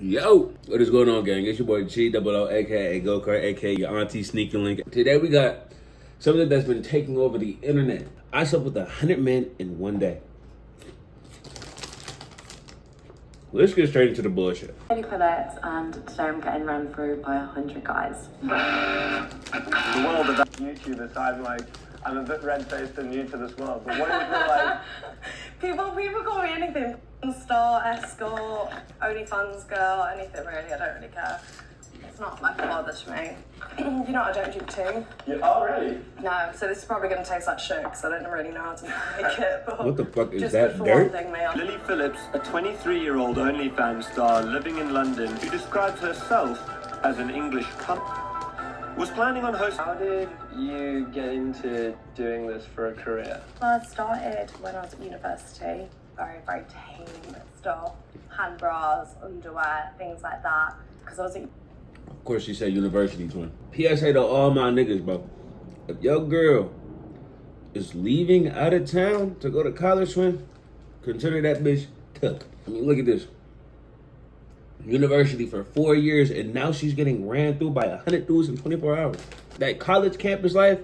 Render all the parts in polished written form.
Yo, what is going on, gang? It's your boy G00, aka GoKrtGoKrzy, aka your auntie Sneaky Link. Today we got something that's been taking over the internet. I slept with 100 men in one day. Let's get straight into the bullshit. Phillips, and today I'm getting run through by 100 guys. The world of YouTubers, I'm a bit red-faced and new to this world, but what do you feel like? People call me anything. Star, escort, OnlyFans girl, anything really, I don't really care. It's not like a bother to me. You know what I don't do too? Yeah, oh, really? No, so this is probably going to taste like shit because I don't really know how to make it. But What the fuck is just that, for dirt? one thing, mate. Lily Phillips, a 23-year-old OnlyFans star living in London who describes herself as an English cunt, was planning on hosting. How did you get into doing this for a career? Well, I started when I was at university. Very, very tame stuff. Hand bras, underwear, things like that. Because I was at... Of course, she said university twin. PSA to all my niggas, bro. If your girl is leaving out of town to go to college, twin, consider that bitch took. I mean, look at this. University for 4 years, and now she's getting ran through by 100 dudes in 24 hours. That college campus life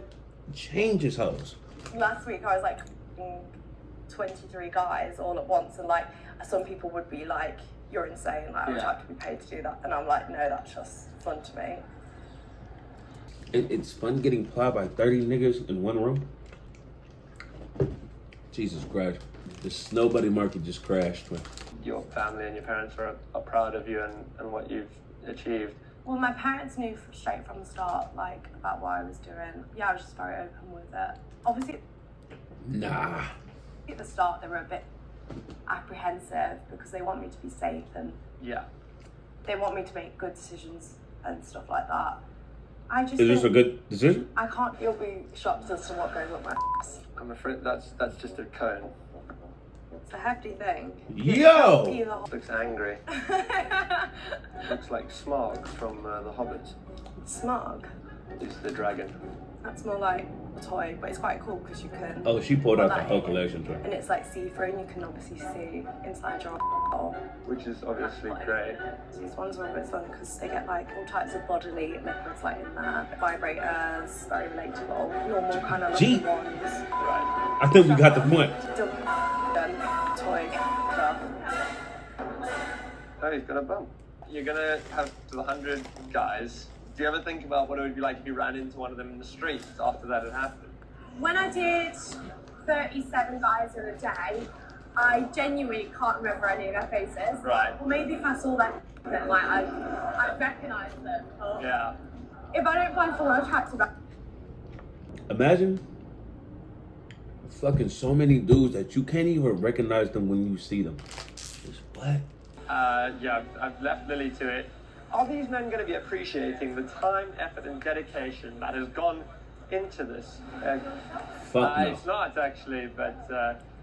changes hoes. Last week I was like 23 guys all at once, and like some people would be like, you're insane, like I would like to be paid to do that, and I'm like, no, that's just fun to me. It's fun getting plied by 30 niggas in one room. Jesus Christ. The snow buddy market just crashed, twin. Your family and your parents are proud of you and what you've achieved. Well, my parents knew straight from the start, like, about what I was doing. Yeah, I was just very open with it. Obviously, Nah. at the start they were a bit apprehensive because they want me to be safe and Yeah. they want me to make good decisions and stuff like that. I just Is this a think good decision? I can't. You'll be shocked as to what goes up my ass. I'm afraid that's just a cone. It's a hefty thing. Yo! Looks angry. Looks like Smog from The Hobbit. Smog. It's the dragon. That's more like a toy, but it's quite cool because you can. Oh, she pulled out the that whole in, collection, twin. and it's like see-through, and you can obviously see inside your hole. Which is obviously great. So these ones are a bit fun because they get like all types of bodily liquids like in there, vibrators, very relatable, normal kind of Gee. looking ones. Right. I think we got the point. Done toy stuff. Oh, he's got a bump. You're gonna have to 100 guys. Do you ever think about what it would be like if you ran into one of them in the street after that had happened? When I did 37 guys in a day, I genuinely can't remember any of their faces. Right. Well, maybe if I saw them, then like I recognise them. But Yeah. if I don't find someone attractive, Imagine fucking so many dudes that you can't even recognize them when you see them. It's what? Yeah, I've left Lily to it. Are these men going to be appreciating the time, effort, and dedication that has gone into this? Fuck no. It's not actually, but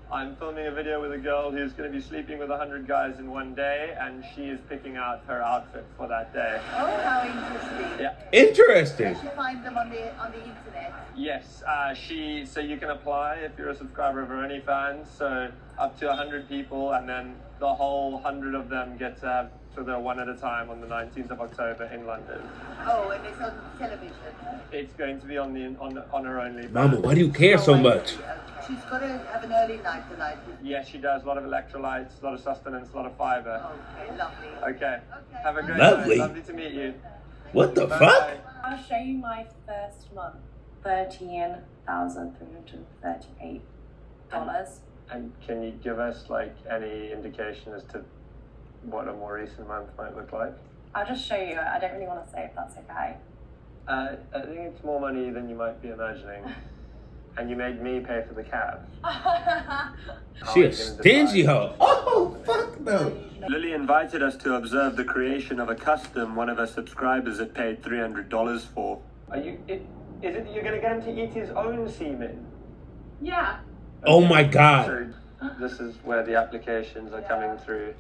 I'm filming a video with a girl who's going to be sleeping with 100 guys in one day, and she is picking out her outfit for that day. Oh, how interesting. Yeah. Interesting. Did you find them on the internet? Yes. So you can apply if you're a subscriber of her OnlyFans. So up to 100 people, and then the whole 100 of them get to have. So they're one at a time on the 19th of October in London. Oh, and it's on television. It's going to be on her OnlyFans. Mama, why do you care so much? She's got to have an early night tonight. Yes, she does. A lot of electrolytes, a lot of sustenance, a lot of fiber. Okay, lovely. Okay. Have a great Lovely. night. Lovely to meet you. What the Bye. fuck? I'll show you my first month. $13,338. And can you give us like any indication as to what a more recent month might look like? I'll just show you. I don't really want to say if that's okay. I think it's more money than you might be imagining. And you made me pay for the cab. She a stingy hoe. Oh, fuck no. Lily invited us to observe the creation of a custom one of her subscribers had paid $300 for. Is it that you're going to get him to eat his own semen? Yeah. Oh my God. So this is where the applications are coming through.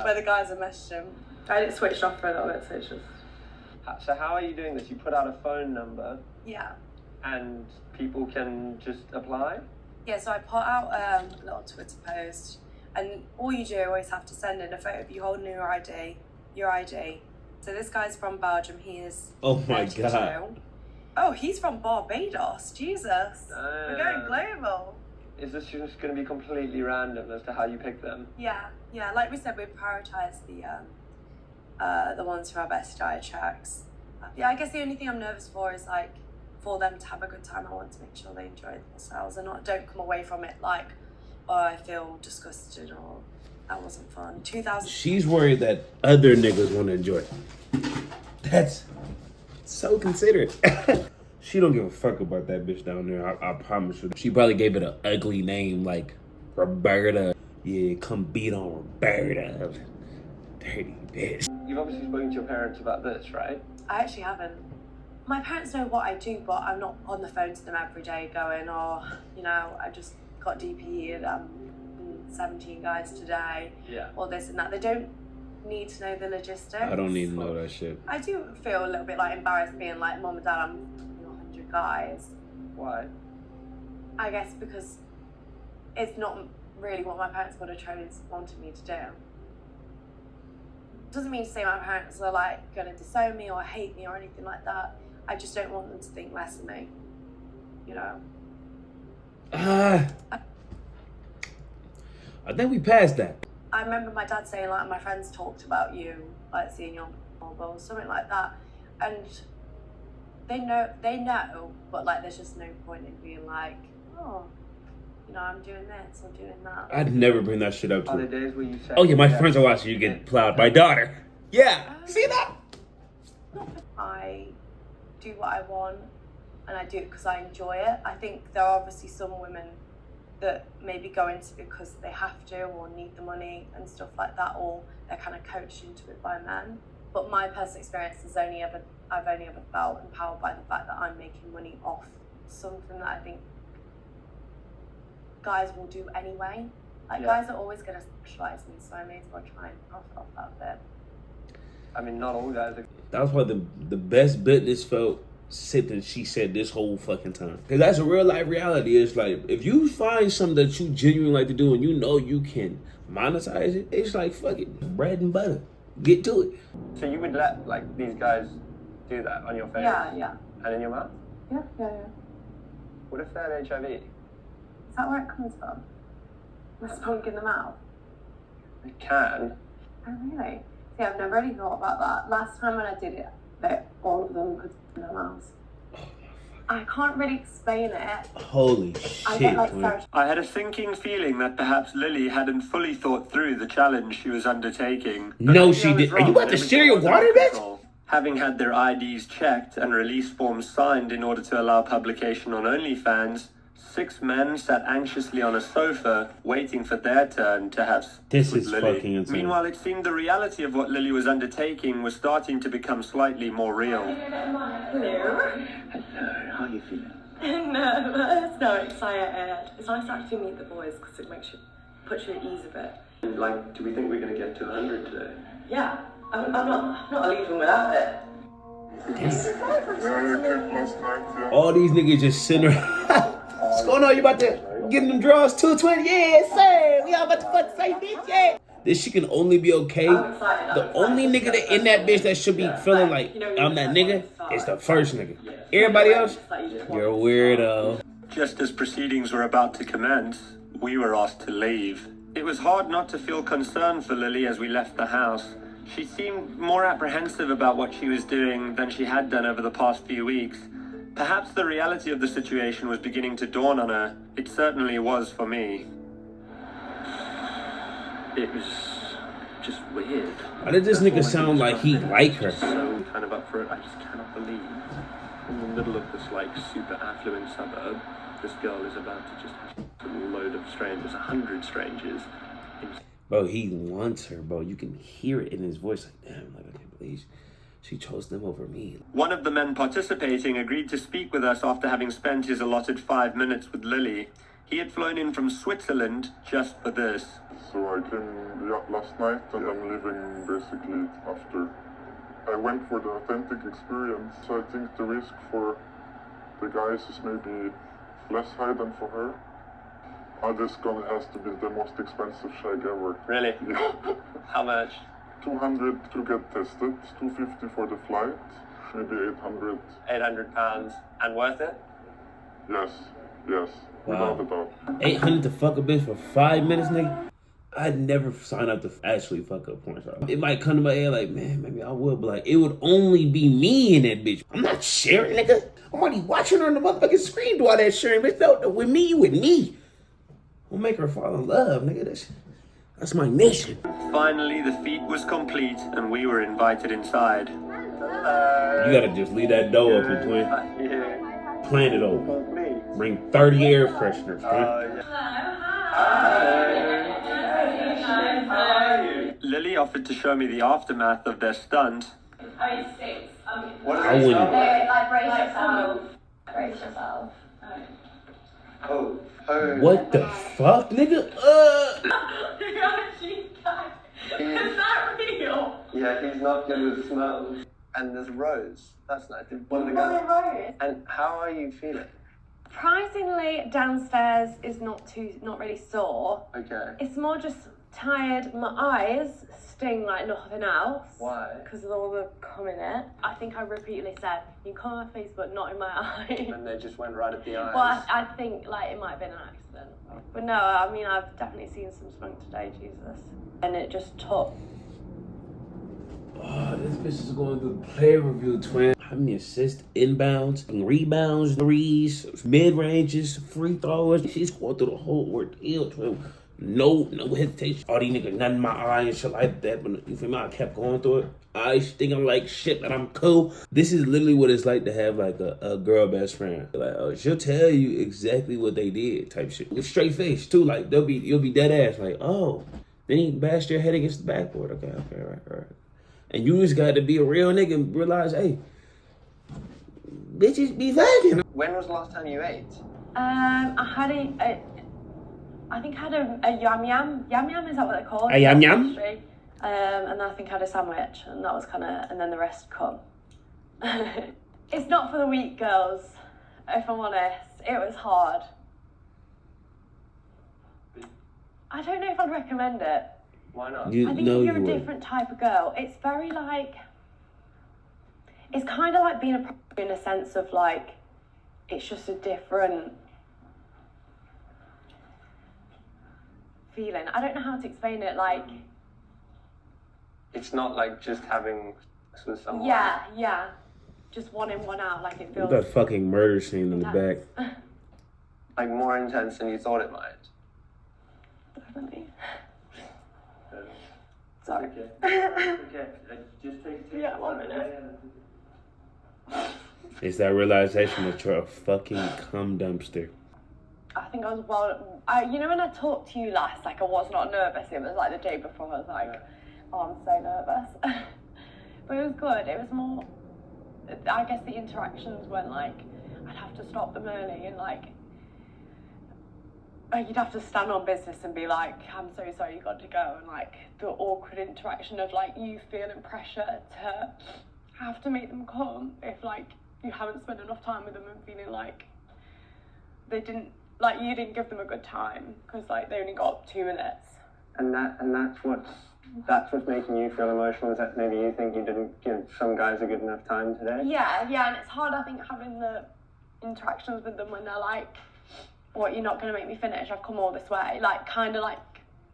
Where the guys are messaging. I had it switched off for a little bit, so it's just... So how are you doing this? You put out a phone number Yeah. and people can just apply? Yeah, so I put out a little Twitter post, and all you do always have to send in a photo of you holding your ID, your ID. So this guy's from Belgium. He is. Oh my 32. God. Oh, he's from Barbados. Jesus. We're going global. Is this just going to be completely random as to how you pick them? Yeah. Like we said, we prioritise the ones who have STI checks. Yeah, I guess the only thing I'm nervous for is like for them to have a good time. I want to make sure they enjoy themselves and don't come away from it like, oh, I feel disgusted or that wasn't fun. 2000. She's worried that other niggas want to enjoy it. That's so considerate. She don't give a fuck about that bitch down there. I promise you. She probably gave it an ugly name like Roberta. Yeah, come beat on Roberta. Dirty bitch. You've obviously spoken to your parents about this, right? I actually haven't. My parents know what I do, but I'm not on the phone to them every day going, oh, I just got DP'd, 17 guys today, or this and that. They don't need to know the logistics. I don't need to know that shit. I do feel a little bit like embarrassed being like, Mom and Dad, I'm 100 guys. Why? I guess because it's not really what my parents would have wanted me to do. Doesn't mean to say my parents are like gonna disown me or hate me or anything like that. I just don't want them to think less of me, I think we passed that. I remember my dad saying like my friends talked about you, like seeing you on mobile or something like that, and they know, but like there's just no point in being like, oh, I'm doing this or doing that. I'd never bring that shit up to Are her. there days where you say, Oh yeah, my friends are watching you get plowed by daughter. Yeah, see that? I do what I want, and I do it because I enjoy it. I think there are obviously some women that maybe go into it because they have to or need the money and stuff like that, or they're kind of coached into it by men. But my personal experience is I've only ever felt empowered by the fact that I'm making money off something that I think guys will do anyway. Guys are always going to specialise me, so I may as well try and profit off that bit. I mean, not all guys are. That was probably the best business felt something she said this whole fucking time. Because that's a real life reality. It's like, if you find something that you genuinely like to do and you can monetize it, it's like, fuck it, bread and butter. Get to it. So you would let, like, these guys do that on your face? Yeah. And in your mouth? Yeah. What if they had HIV? Is that where it comes from? The spunk in the mouth? It can. Oh, really? See, I've never really thought about that. Last time when I did it, all of them could in their mouths. I can't really explain it. Holy shit, I get like I had a sinking feeling that perhaps Lily hadn't fully thought through the challenge she was undertaking. But no, maybe she I was did. Are wrong you about and to everything share your was water, under bitch? control. Having had their IDs checked and release forms signed in order to allow publication on OnlyFans, 6 men sat anxiously on a sofa, waiting for their turn to have sex This with is Lily. fucking insane. Meanwhile, it seemed the reality of what Lily was undertaking was starting to become slightly more real. Hello. How are you feeling? Nervous. No, excited. It's nice to actually meet the boys because it puts you at ease a bit. Like, do we think we're going to get to 100 today? Yeah. I'm not leaving without it. All these niggas just sitting around. What's going on? You about to get in them draws 220? Yeah, sir. We all about to fuck say bitch, yeah. This shit can only be okay. The only nigga that in that bitch that should be feeling like I'm that nigga is the first nigga. Everybody else, you're a weirdo. Just as proceedings were about to commence, we were asked to leave. It was hard not to feel concern for Lily as we left the house. She seemed more apprehensive about what she was doing than she had done over the past few weeks. Perhaps the reality of the situation was beginning to dawn on her. It certainly was for me. It was just weird. Why did this nigga sound like he like her? So kind of up for it. I just cannot believe in the middle of this like super affluent suburb, this girl is about to just have a load of strangers, 100 strangers. Bro, he wants her, bro. You can hear it in his voice. Like, damn, like, I can't believe she chose them over me. One of the men participating agreed to speak with us after having spent his allotted 5 minutes with Lily. He had flown in from Switzerland just for this. So I came last night and I'm leaving basically after. I went for the authentic experience, so I think the risk for the guys is maybe less high than for her. This gonna has to be the most expensive shag ever. Really? Yeah. How much? 200 to get tested, 250 for the flight, maybe 800. £800 and worth it? Yes, yes, Wow. without a doubt. 800 to fuck a bitch for 5 minutes, nigga? I'd never sign up to actually fuck a porn star. It might come to my head like, man, maybe I would, but like, it would only be me in that bitch. I'm not sharing, nigga. I'm already watching her on the motherfucking screen do all that sharing, bitch. No, with me, We'll make her fall in love, nigga. That's my mission. Finally, the feat was complete and we were invited inside. You gotta just leave that door open, twin. Yeah. Plan it over. Me. Bring 30 air fresheners, twin. Lily offered to show me the aftermath of their stunt. I six. What I wouldn't. Like brace yourself. Brace yourself. Oh. What the fuck, nigga? Is that real? Yeah, he's not good with smells. And there's Rose. That's nice. One of the guys. And how are you feeling? Surprisingly, downstairs is not really sore. Okay. It's more just tired. My eyes sting like nothing else. Why? Because of all the cum in it. I think I repeatedly said, you come on my face, but not in my eye. And they just went right at the eyes. Well, I think like it might have been an accident. But no, I mean, I've definitely seen some spunk today, Jesus. And it just took. Oh, this bitch is going through player review, twin. How many assists, inbounds, rebounds, threes, mid-ranges, free throws. She's going through the whole ordeal, twin. No hesitation. All these niggas, nothing in my eye and shit like that. But you feel me? I kept going through it. I think I'm like shit, but I'm cool. This is literally what it's like to have like a girl best friend. Like, oh, she'll tell you exactly what they did, type shit. With straight face too. Like you'll be dead ass. Like, oh, then he bashed your head against the backboard. Okay, right. And you just got to be a real nigga and realize, hey, bitches be fucking. When was the last time you ate? I think I had a yum yum. Yum yum, is that what they call it? A yum yum? And I think I had a sandwich, and that was and then the rest come. It's not for the weak, girls, if I'm honest. It was hard. I don't know if I'd recommend it. Why not? I think if you're a different type of girl, it's very like, it's kind of like being a pro in a sense of like, it's just a different feeling. I don't know how to explain it, like. It's not like just having sex with someone. Yeah. Just one in, one out, like it feels. That fucking murder scene in the back. Like more intense than you thought it might. Definitely. Sorry. Okay. Just take Yeah, 1 minute. It's that realization that you're a fucking cum dumpster. I think I was you know when I talked to you last, like I was not nervous. It was like the day before. I was like, oh, I'm so nervous. But it was good. It was more, I guess the interactions when like I'd have to stop them early and like you'd have to stand on business and be like, I'm so sorry, you got to go, and like the awkward interaction of like you feeling pressure to have to make them come if like you haven't spent enough time with them and feeling like you didn't give them a good time because like they only got 2 minutes. And that's what's making you feel emotional, is that maybe you think you didn't give some guys a good enough time today? Yeah, and it's hard, I think, having the interactions with them when they're like, what, you're not going to make me finish, I've come all this way, like kind of like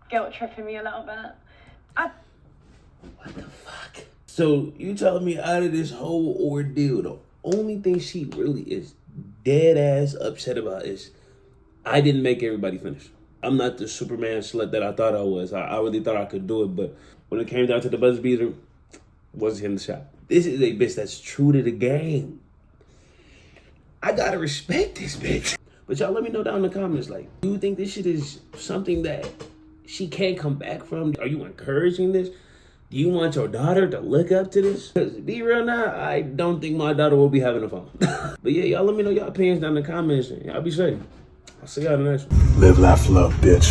guilt tripping me a little bit. What the fuck? So you telling me out of this whole ordeal, the only thing she really is dead ass upset about is I didn't make everybody finish. I'm not the Superman slut that I thought I was. I really thought I could do it, but when it came down to the buzzer beater, wasn't hitting the shot. This is a bitch that's true to the game. I gotta respect this bitch. But y'all let me know down in the comments, like, do you think this shit is something that she can't come back from? Are you encouraging this? Do you want your daughter to look up to this? Because be real now, I don't think my daughter will be having a phone. But yeah, y'all let me know y'all opinions down in the comments. Y'all be safe. I'll see y'all in the next one. Live, laugh, love, bitch.